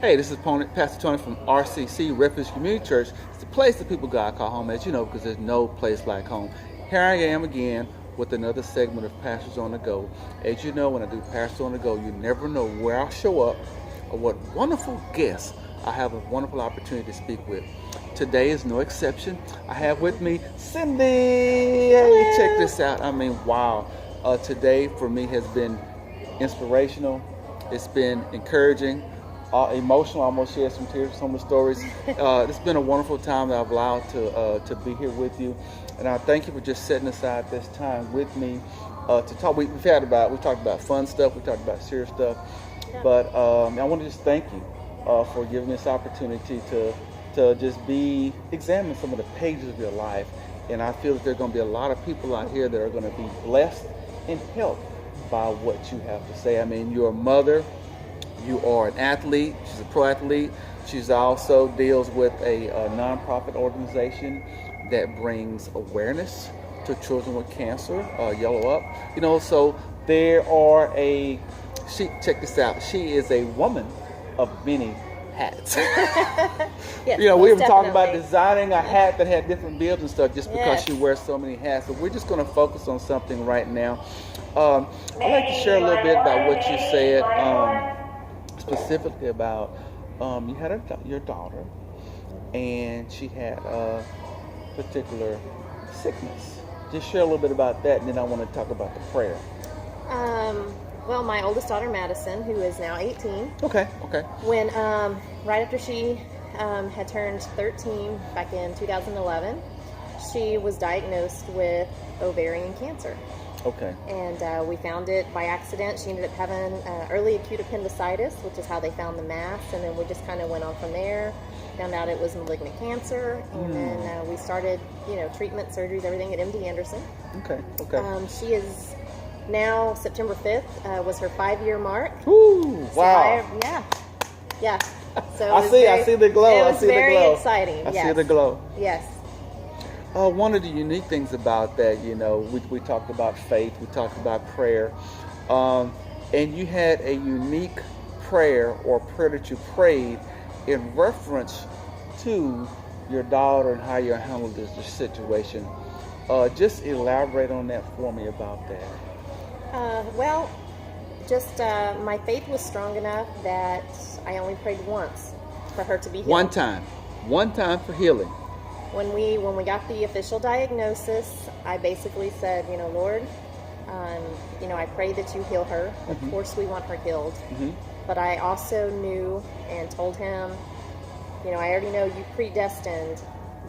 Hey, this is Pastor Tony from RCC, Refuge Community Church. It's the place that people God call home, as you know, because there's no place like home. Here I am again with another segment of Pastors on the Go. As you know, when I do Pastors on the Go, you never know where I'll show up or what wonderful guests I have a wonderful opportunity to speak with. Today is no exception. I have with me Cindy. Hey, check this out. I mean, wow. Today for me has been inspirational. It's been encouraging, emotional. I almost shared some tears, some of the stories. It's been a wonderful time that I've allowed to be here with you, and I thank you for just setting aside this time with me to talk. We talked about fun stuff, we talked about serious stuff, but I want to just thank you for giving me this opportunity to just examine some of the pages of your life, and I feel that there are going to be a lot of people out here that are going to be blessed and helped by what you have to say. I mean, you're a mother, you are an athlete, she's a pro athlete. She's also deals with a nonprofit organization that brings awareness to children with cancer, Yellow Up. So check this out, she is a woman of many hats. Yes, we were talking about definitely. designing a hat that had different bibs and stuff just because Yes. she wears so many hats. So we're just going to focus on something right now. I'd like to share a little bit about what you said, specifically about you had your daughter, and she had a particular sickness. Just share a little bit about that, and then I want to talk about the prayer. Well, my oldest daughter, Madison, who is now 18, Okay. when right after she had turned 13 back in 2011, she was diagnosed with ovarian cancer. Okay. And we found it by accident. She ended up having early acute appendicitis, which is how they found the mass, and then we just kind of went on from there. Found out it was malignant cancer, and then we started, treatment, surgeries, everything at MD Anderson. Okay. She is now, September 5th was her 5-year mark. Ooh, wow. Yeah. So I see the glow. It was very exciting. I see the glow. Yes. One of the unique things about that, we talked about faith, we talked about prayer, and you had a unique prayer or prayer that you prayed in reference to your daughter and how you handled this situation. Just elaborate on that for me about that. My faith was strong enough that I only prayed once for her to be healed. One time for healing. When we got the official diagnosis, I basically said, Lord, I pray that you heal her. Of course, we want her healed. Mm-hmm. But I also knew and told him, I already know you predestined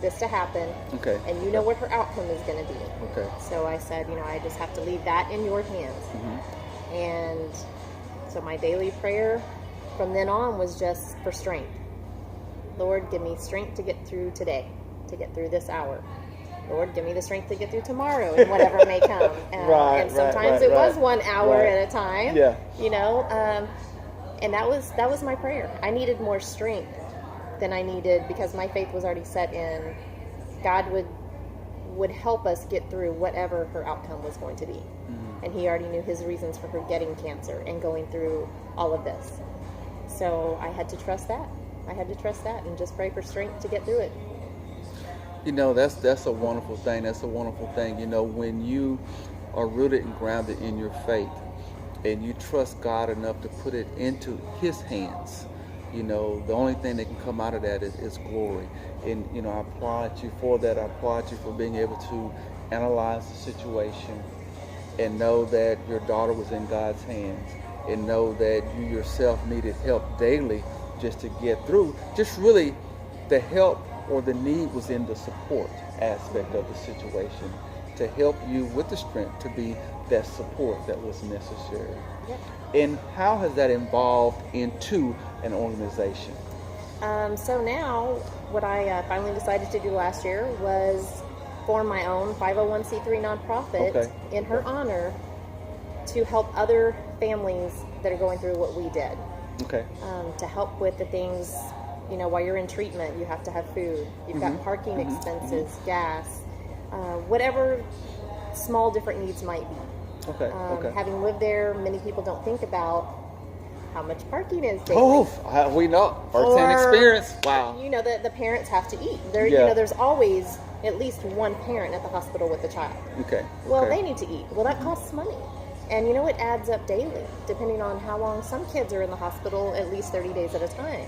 this to happen. Okay. And you know what her outcome is going to be. Okay. So I said, I just have to leave that in your hands. Mm-hmm. And so my daily prayer from then on was just for strength. Lord, give me strength to get through today, to get through this hour. Lord, give me the strength to get through tomorrow and whatever may come. And sometimes it was 1 hour at a time. Yeah. And that was my prayer. I needed more strength than I needed because my faith was already set in. God would help us get through whatever her outcome was going to be. Mm-hmm. And he already knew his reasons for her getting cancer and going through all of this. So I had to trust that. And just pray for strength to get through it. That's a wonderful thing. That's a wonderful thing. When you are rooted and grounded in your faith and you trust God enough to put it into his hands, the only thing that can come out of that is glory. And, I applaud you for that. I applaud you for being able to analyze the situation and know that your daughter was in God's hands and know that you yourself needed help daily just to get through. Just really the help or the need was in the support aspect of the situation to help you with the strength to be that support that was necessary. Yep. And how has that evolved into an organization? So now what I finally decided to do last year was form my own 501c3 nonprofit in her honor to help other families that are going through what we did. Okay. To help with the things, while you're in treatment, you have to have food. You've got parking expenses, gas, whatever small different needs might be. Okay. Having lived there, many people don't think about how much parking is daily. We know. First-hand experience. Wow. You know, the parents have to eat. There, Yeah. you know, there's always at least one parent at the hospital with a child. Okay. Well, okay. they need to eat. Well, that costs money. And you know, it adds up daily, depending on how long. Some kids are in the hospital at least 30 days at a time,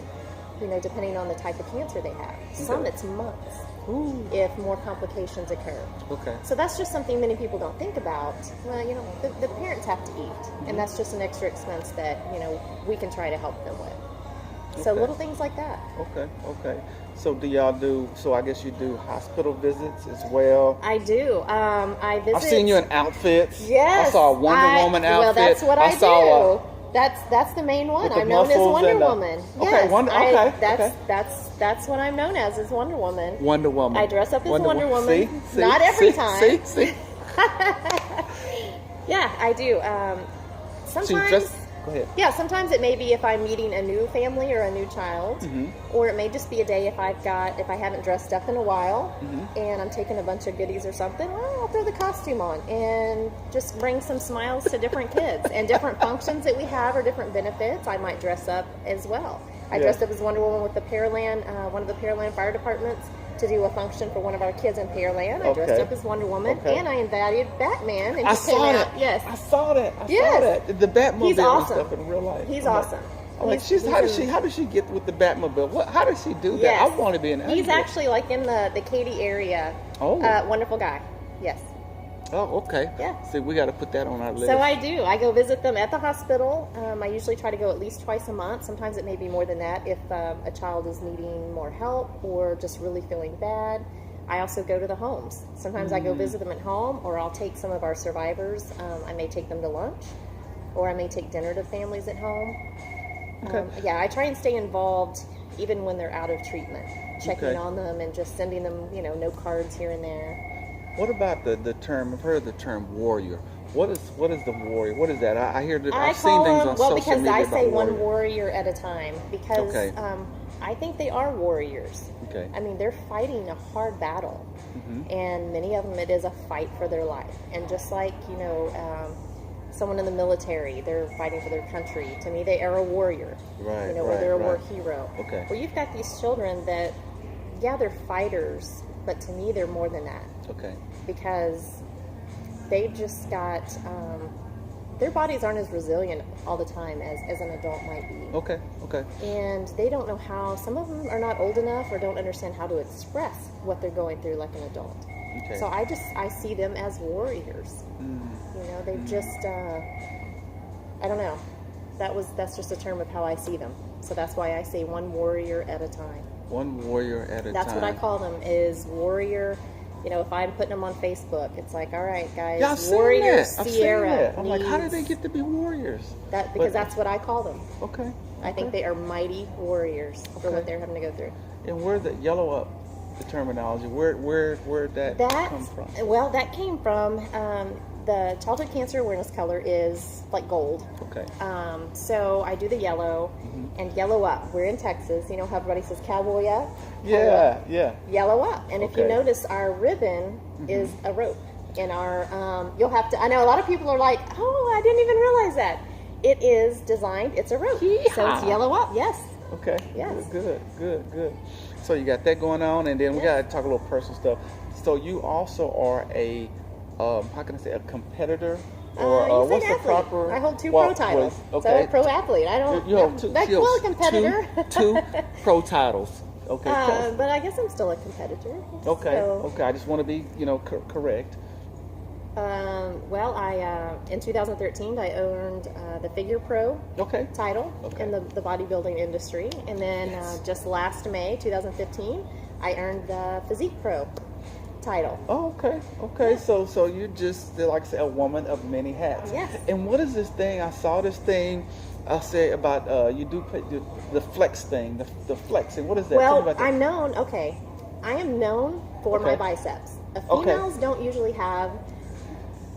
you know, depending on the type of cancer they have. Some Okay. it's months Ooh. if more complications occur. Okay. So that's just something many people don't think about. Well, you know, the parents have to eat, and that's just an extra expense that, you know, we can try to help them with. So Okay. little things like that. Okay. So do y'all do? So I guess you do hospital visits as well. I do. I visit. I've seen you in outfits. Yes. I saw a Wonder Woman outfit. Well, that's what I saw do. That's the main one. with the I'm known as muscles Wonder and the- Woman. Okay, Yes, okay. that's what I'm known as is Wonder Woman. Wonder Woman. I dress up as Wonder Woman. See? Not every time. See? Yeah, I do. So you Sometimes. dress. Go ahead. Yeah, sometimes it may be if I'm meeting a new family or a new child, or it may just be a day if I haven't dressed up in a while and I'm taking a bunch of goodies or something. Well, I'll throw the costume on and just bring some smiles to different kids and different functions that we have or different benefits. I might dress up as well. I dressed up as Wonder Woman with the Pearland, one of the Pearland fire departments, to do a function for one of our kids in Pearland. I dressed Okay. up as Wonder Woman, Okay. and I invited Batman. And I he came saw out. that. Yes, I saw that. I Yes. saw that. The Batmobile He's and awesome. stuff in real life. He's I'm like- awesome. I'm like, He's how does she get with the Batmobile? How does she do that? Yes. I want to be an He's actor. actually like in the Katy area. Oh. Wonderful guy. Yes. Oh, okay. Yeah. See, we got to put that on our list. So I do. I go visit them at the hospital. I usually try to go at least twice a month. Sometimes it may be more than that if a child is needing more help or just really feeling bad. I also go to the homes. Sometimes I go visit them at home, or I'll take some of our survivors. I may take them to lunch, or I may take dinner to families at home. Okay. Yeah, I try and stay involved even when they're out of treatment, checking Okay. on them and just sending them, you know, note cards here and there. What about the term? I've heard the term warrior. What is the warrior? What is that? I hear that. I I've seen call things them, on well, social because media I about say one warrior. warrior at a time, because Okay. I think they are warriors. Okay. I mean, they're fighting a hard battle, and many of them, it is a fight for their life. And just like, you know, someone in the military, they're fighting for their country. To me, they are a warrior. Right, You know, or right, they're a war right. hero. Okay. Well, you've got these children that, yeah, they're fighters, but to me, they're more than that, Okay. because they've just got their bodies aren't as resilient all the time as an adult might be. Okay. Okay. And they don't know how, some of them are not old enough or don't understand how to express what they're going through like an adult. Okay. So I see them as warriors. You know, they've just I don't know. That's just a term of how I see them. So that's why I say one warrior at a time. One warrior at a time. That's what I call them, is warrior. You know, if I'm putting them on Facebook, it's like, all right, guys, Yeah, I've seen Warrior that. I've seen Sierra. that. I'm like, how did they needs get to be warriors? that? Because But- that's what I call them. Okay. I think they are mighty warriors for Okay. what they're having to go through. And where the yellow up, the terminology, where that come from? Well, that came from the childhood cancer awareness color is like gold. Okay. So I do the yellow and yellow up. We're in Texas. You know how everybody says cowboy up? Yeah. Yeah. Yellow up. And if you Okay. notice, our ribbon is a rope. And our, you'll have to, I know a lot of people are like, oh, I didn't even realize that. It is designed, it's a rope. So it's Yeehaw. yellow up, yes. Okay. Yes. Good. So you got that going on, and then we got to talk a little personal stuff. So you also are a, how can I say, a competitor, or You what's said the athlete. proper? I hold two well, pro titles. Okay. So pro athlete. I don't. You hold two. That's you well, hold a competitor. Two pro titles. Okay. But I guess I'm still a competitor. Okay. So, Okay. I just want to be, correct. Well, I in 2013 I earned the Figure Pro Okay. title Okay. in the bodybuilding industry, and then Yes. just last May 2015 I earned the Physique Pro title. Oh, okay. Okay. So you're just, like I say, a woman of many hats. Yes. And what is this thing? I saw this thing. I say about you do play the flex thing, the flexing. What is that? Tell me Well, about that. I'm known. Okay, I am known for my Okay. biceps. Okay. Females don't usually have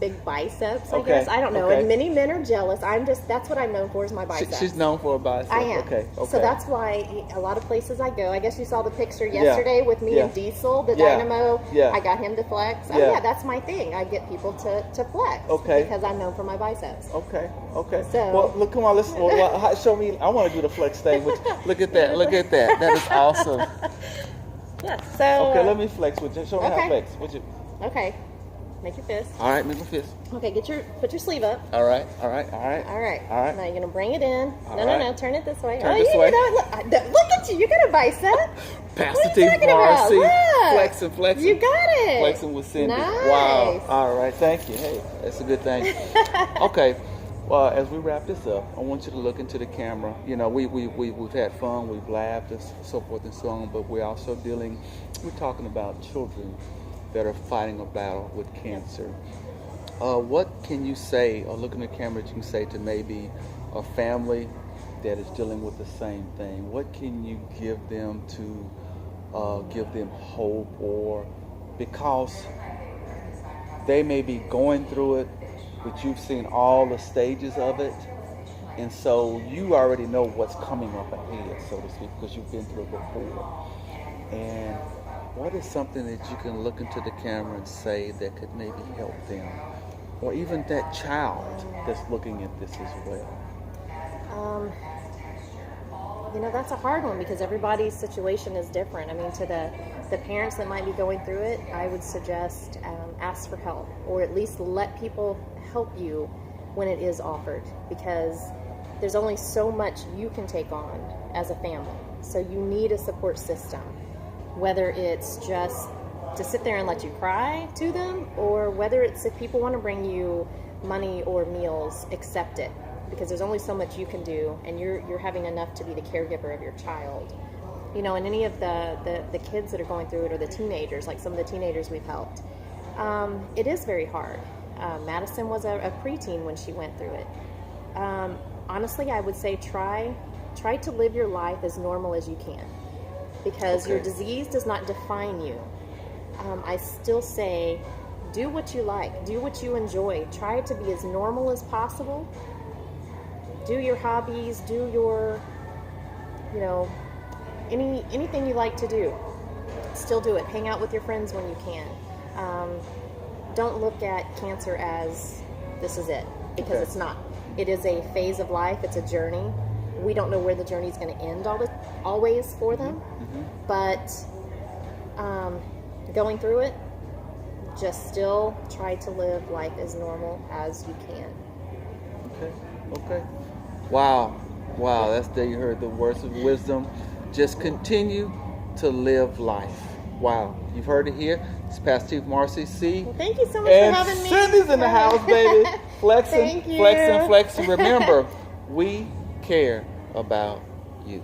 big biceps, I Okay, guess. I don't know. okay. And many men are jealous. That's what I'm known for is my biceps. She's known for a bicep. I am. Okay. So that's why a lot of places I go. I guess you saw the picture yesterday with me and Diesel, the Dynamo. Yeah. I got him to flex. Oh yeah, that's my thing. I get people to flex. Okay. Because I'm known for my biceps. Okay. So Well, look, come on, let's show me. I want to do the flex thing. Look at that. Look at that. That is awesome. Yeah. So. Okay, let me flex with you. Show me how to Okay. flex. Would you? Okay. Make your fist. All right, make my fist. Okay. Put your sleeve up. All right. All right. Now you're gonna bring it in. No. Turn it this way. Turn this way. Look at you. You got a bicep. Pastor What T are you talking about? RC. Look. Flexing. You got it. Flexing with Cindy. Nice. Wow. All right. Thank you. Hey, that's a good thing. Okay. Well, as we wrap this up, I want you to look into the camera. You know, we've had fun, we've laughed, and so forth and so on, but we're also we're talking about children that are fighting a battle with cancer. What can you say, or look in the camera, that you can say to maybe a family that is dealing with the same thing? What can you give them to give them hope, or because they may be going through it, but you've seen all the stages of it, and so you already know what's coming up ahead, so to speak, because you've been through it before. And what is something that you can look into the camera and say that could maybe help them, or even that child that's looking at this as well? That's a hard one because everybody's situation is different. I mean, to the parents that might be going through it, I would suggest ask for help, or at least let people help you when it is offered, because there's only so much you can take on as a family. So you need a support system, whether it's just to sit there and let you cry to them, or whether it's if people want to bring you money or meals, accept it, because there's only so much you can do, and you're having enough to be the caregiver of your child. And any of the kids that are going through it, or the teenagers, like some of the teenagers we've helped, it is very hard. Madison was a preteen when she went through it. Honestly, I would say try to live your life as normal as you can, because your disease does not define you. I still say do what you like, do what you enjoy, try to be as normal as possible. Do your hobbies, do your, anything you like to do, still do it. Hang out with your friends when you can. Don't look at cancer as this is it, because it's not. It is a phase of life. It's a journey. We don't know where the journey is going to end always for them, but going through it, just still try to live life as normal as you can. Okay. Wow. That's there. You heard the words of wisdom. Just continue to live life. Wow. You've heard it here. It's Pastor T from RCC. Well, thank you so much and for having me. Cindy's in the house, baby. Thank you. Flexing. Remember, we care about you.